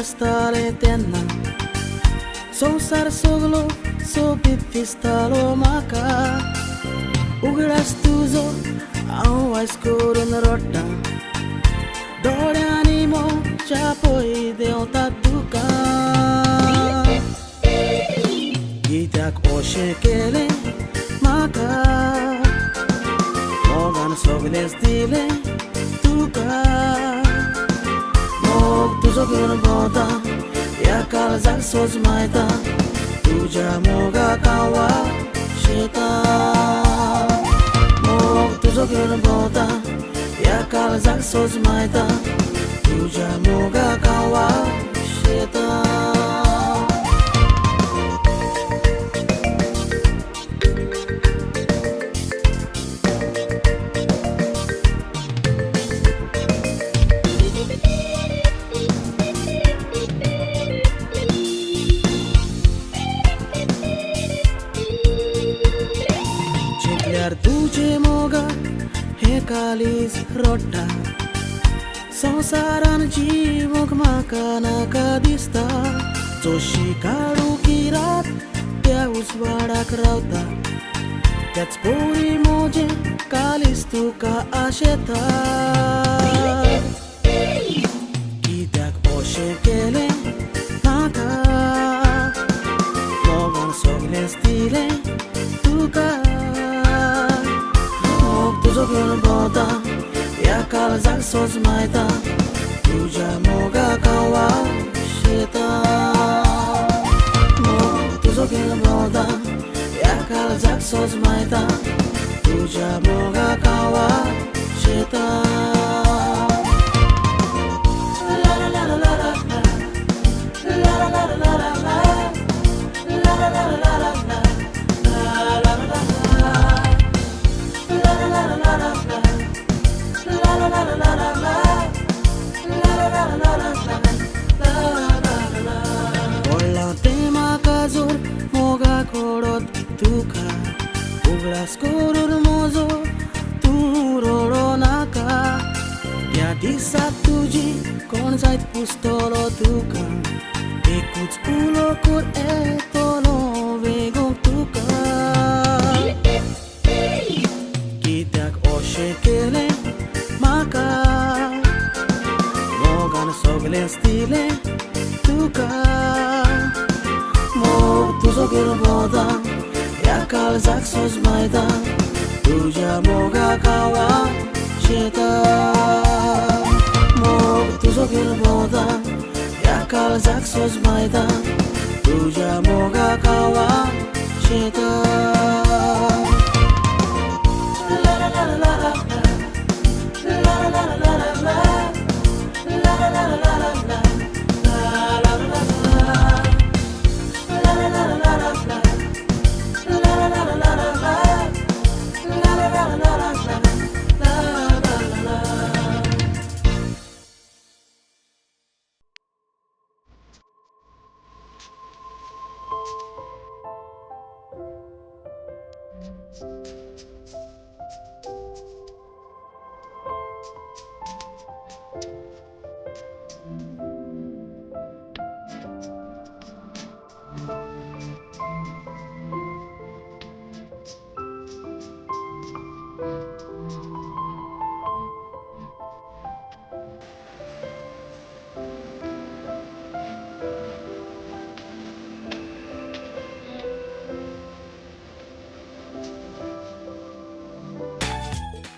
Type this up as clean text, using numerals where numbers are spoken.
bastare tenna संसार सगलो सोबिस्तालो म्हाका उगडास तुजो हांव आयज करून रडटा दोळ्यांनी मोच्या पळय देंवता तुका कित्याक अशें केलें म्हाका मोगान सगळेंच दिलें तुका मोग तुजो घेवन भोंवता ह्या काळजाक सोज मायता तुज्या मोगाक हांव वाजेता मोग तुजो घेवन भोंवता ह्या काळजाक सोज मायता तुज्या मोगाक हांव वाजेता तुझे मोगाक हे काळीज रडटा संवसारान जीवक म्हाका नाका दिसता जोशी काळोखी रात त्या उजवाडाक रावता त्याच पोरी मोजे काळीज तुका आशेता कित्याक अशें केलें म्हाका मोगान सगळेंच दिलें तुका तुजो घेवन भोंवता ह्या काळजाक सोज मायता तुज्या मोगाक हांव वाजेता मोग तुजो घेवन भोंवता ह्या काळजाक सोज मायता तुज्या मोगाक हांव वाजेता तुका उगडास करून म्हजो तूं रडो नाका ह्या दिसा तुजी कोण जायत पुस्तलो तुका एकूच उलो कोर येतलो वेगोंक तुका कित्याक अशें केलें म्हाका मोगान सगळेंच दिलें तुका मोग तुजो घेवन भोंवता ह्या काळजाक सोज मायता तुज्या मोगाक हांव वाजेता मोग तुजो घेवन भोंवता ह्या काळजाक सोज मायता तुज्या मोगाक हांव वाजेता